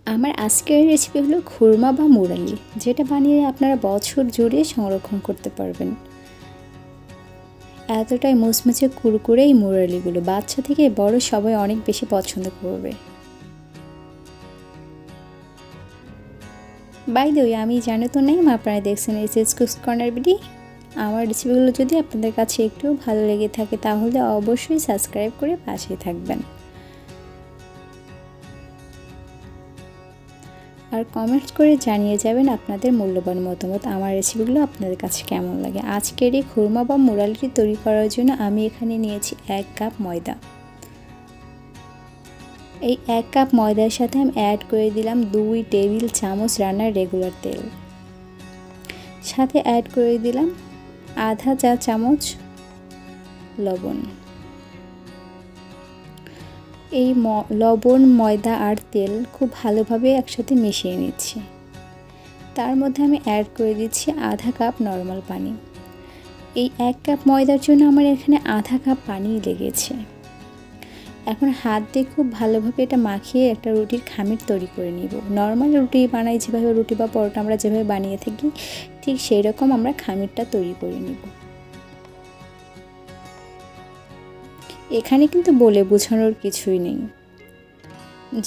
আমার আজকের রেসিপি হলো খুরমা বা মুরালি, যেটা বানিয়ে আপনারা বছর জুড়ে সংরক্ষণ করতে পারবেন। এতটাই মুচমুচে কুরকুরে এই মুরালিগুলো, বাচ্চা থেকে বড় সবাই অনেক বেশি পছন্দ করবে। বাই দ্য ওয়ে, আমি জানি তো নেই, আপনারা দেখছেন এসএস কুকস কর্নার বিডি। আমার রেসিপিগুলো যদি আপনাদের কাছে একটু ভালো লেগে থাকে তাহলে অবশ্যই সাবস্ক্রাইব করে পাশেই থাকবেন আর কমেন্টস করে জানিয়ে যাবেন আপনাদের মূল্যবান মতামত। আমার রেসিপিগুলো আপনাদের কাছে কেমন লাগে। আজকের এই খুরমা বা মুরালিটি তৈরি করার জন্য আমি এখানে নিয়েছি 1 কাপ ময়দা। এই 1 কাপ ময়দার সাথে আমি অ্যাড করে দিলাম 2 টেবিল চামচ রান্নার রেগুলার তেল, সাথে অ্যাড করে দিলাম আধা চা চামচ লবণ। এই লবণ, ময়দা আর তেল খুব ভালোভাবে একসাথে মিশিয়ে নিচ্ছি। তার মধ্যে আমি অ্যাড করে দিচ্ছি আধা কাপ নর্মাল পানি। এই 1 কাপ ময়দার জন্য আমার এখানে আধা কাপ পানি লেগেছে। এখন হাত দিয়ে খুব ভালোভাবে এটা মাখিয়ে একটা রুটির খামির তৈরি করে নিব। নর্মাল রুটি বানাই যেভাবে, রুটি বা পরোটা আমরা যেভাবে বানিয়ে থাকি, ঠিক সেই রকম আমরা খামিরটা তৈরি করে নিব। এখানে কিন্তু বলে বোঝানোর কিছুই নেই।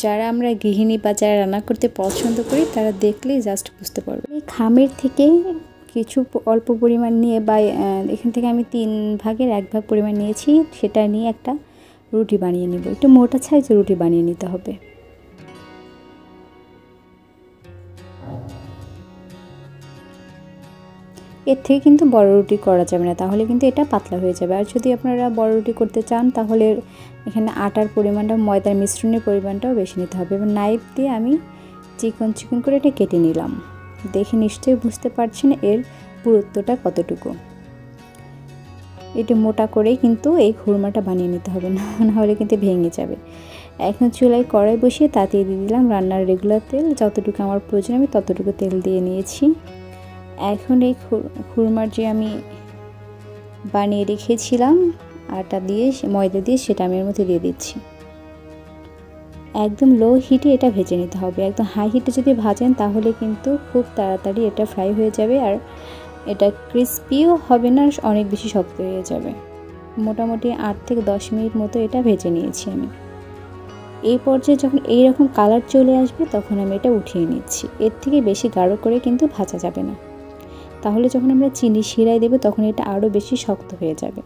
যারা আমরা গৃহিণী বা যারা রান্না করতে পছন্দ করি তারা দেখলেই জাস্ট বুঝতে পারবে। এই খামির থেকে কিছু অল্প পরিমাণ নিয়ে বা এখান থেকে আমি 3 ভাগের 1 ভাগ পরিমাণ নিয়েছি, সেটা নিয়ে একটা রুটি বানিয়ে নেব। একটু মোটা সাইজের রুটি বানিয়ে নিতে হবে। এর থেকে কিন্তু বড় রুটি করা যাবে না, তাহলে কিন্তু এটা পাতলা হয়ে যাবে। আর যদি আপনারা বড় রুটি করতে চান তাহলে এখানে আটার পরিমাণটা, ময়দার মিশ্রণের পরিমাণটাও বেশি নিতে হবে। এবং নাইফ দিয়ে আমি চিকন চিকন করে এটা কেটে নিলাম। দেখে নিশ্চয়ই বুঝতে পারছেন এর পুরুত্বটা কতটুকু। একটু মোটা করেই কিন্তু এই খুরমাটা বানিয়ে নিতে হবে, না হলে কিন্তু ভেঙে যাবে। এখন চুলায় কড়াই বসিয়ে তাতে দিয়ে দিলাম রান্নার রেগুলার তেল। যতটুকু আমার প্রয়োজন আমি ততটুকু তেল দিয়ে নিয়েছি। এখন এই খুরমার যে আমি বানিয়ে রেখেছিলাম আটা দিয়ে, ময়দা দিয়ে, সেটা আমি এর মধ্যে দিয়ে দিচ্ছি। একদম লো হিটে এটা ভেজে নিতে হবে। একদম হাই হিটে যদি ভাজেন তাহলে কিন্তু খুব তাড়াতাড়ি এটা ফ্রাই হয়ে যাবে, আর এটা ক্রিস্পিও হবে না, অনেক বেশি শক্ত হয়ে যাবে। মোটামুটি 8 থেকে 10 মিনিট মতো এটা ভেজে নিয়েছি আমি। এই পর্যায়ে যখন এইরকম কালার চলে আসবে তখন আমি এটা উঠিয়ে নিচ্ছি। এর থেকে বেশি গাঢ় করে কিন্তু ভাজা যাবে না, তাহলে যখন আমরা চিনি শিরায় দেব তখন এটা আরও বেশি শক্ত হয়ে যাবে।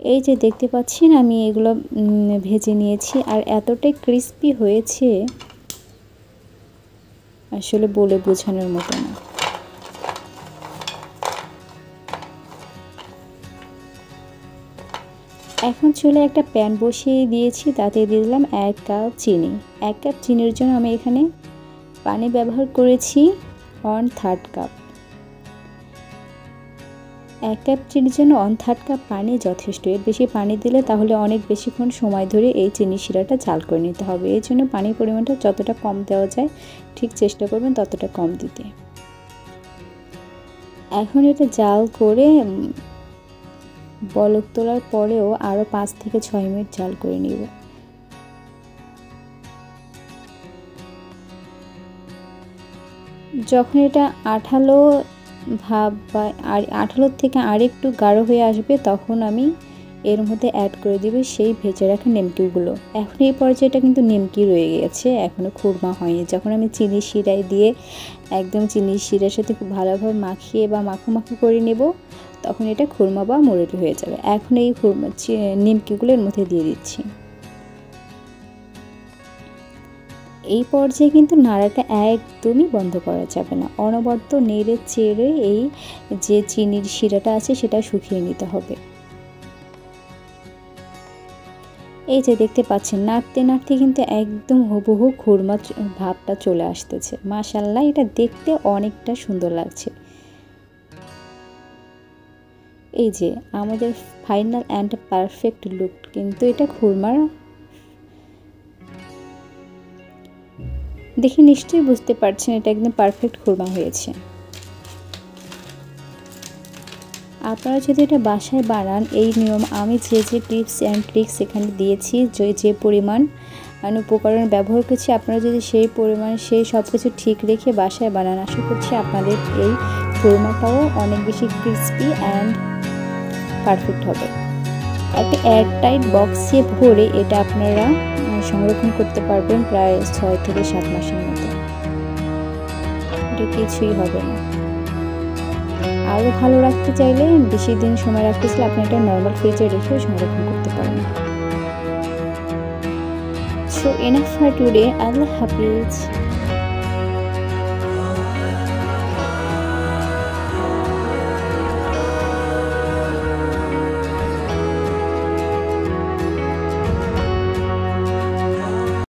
এই যে দেখতে পাচ্ছেন আমি এগুলো ভেজে নিয়েছি, আর এতটাই ক্রিস্পি হয়েছে আসলে বলে বোঝানোর মতো না। এখন চুলে একটা প্যান বসিয়ে দিয়েছি, তাতে দিয়ে দিলাম 1 কাপ চিনি। 1 কাপ চিনির জন্য আমি এখানে পানি ব্যবহার করেছি 1/3 কাপ। 1 কাপ চিনির জন্য 1/3 কাপ পানি যথেষ্ট। এর বেশি পানি দিলে তাহলে অনেক বেশিক্ষণ সময় ধরে এই চিনি শিরাটা জাল করে নিতে হবে। এই জন্য পানির পরিমাণটা যতটা কম দেওয়া যায় ঠিক চেষ্টা করবেন ততটা কম দিতে। এখন এটা জাল করে বলক তোলার পরেও আরও 5 থেকে 6 মিনিট জাল করে নিব। যখন এটা আঠালো ভাব বা আঠালোর থেকে আরেকটু গাঢ় হয়ে আসবে তখন আমি এর মধ্যে অ্যাড করে দিব সেই ভেজে রাখা নিমকিগুলো। এখন এই পর্যায়েটা কিন্তু নিমকি রয়ে গেছে, এখনও খুরমা হয়নি। যখন আমি চিনি শিরায় দিয়ে একদম চিনি শিরার সাথে খুব ভালোভাবে মাখিয়ে বা মাখো করে নেব তখন এটা খুরমা বা মুরালি হয়ে যাবে। এখন এই নিমকিগুলো এর মধ্যে দিয়ে দিচ্ছি। এই পর্যায়ে কিন্তু নাড়াটা একদমই বন্ধ করা যাবে না, অনবরত নেড়ে চেড়ে এই যে চিনির শিরাটা আছে সেটা শুকিয়ে নিতে হবে। এই যে দেখতে পাচ্ছেন নাড়তে নাড়তে কিন্তু একদম হুবহু খুরমা ভাবটা চলে আসতেছে। মাশাআল্লাহ, এটা দেখতে অনেকটা সুন্দর লাগছে। এই যে আমাদের ফাইনাল অ্যান্ড পারফেক্ট লুক কিন্তু এটা খুরমার। দেখে নিশ্চয়ই বুঝতে পারছেন এটা একদম পারফেক্ট খুরমা হয়েছে। আপনারা যদি এটা বাসায় বানান, এই নিয়ম আমি যে টিপস অ্যান্ড ট্রিক্স এখানে দিয়েছি, যে পরিমাণ উপকরণ ব্যবহার করছি, আপনারা যদি সেই পরিমাণ সেই সব কিছু ঠিক রেখে বাসায় বানান, আশা করছি আপনাদের এই কোরমাটাও অনেক বেশি ক্রিস্পি অ্যান্ড পারফেক্ট হবে। একটা এয়ারটাইট বক্সে ভরে এটা আপনারা সংরক্ষণ করতে পারবেন প্রায় 6 থেকে 7 মাসের মতো। এটা কিছুই হবে না। আরও ভালো রাখতে চাইলে, বেশি দিন সময় রাখতে চাইলে আপনি এটা নর্মাল ফ্রিজে রেখেও সংরক্ষণ করতে পারেন। So enough for today. Allah Hafiz.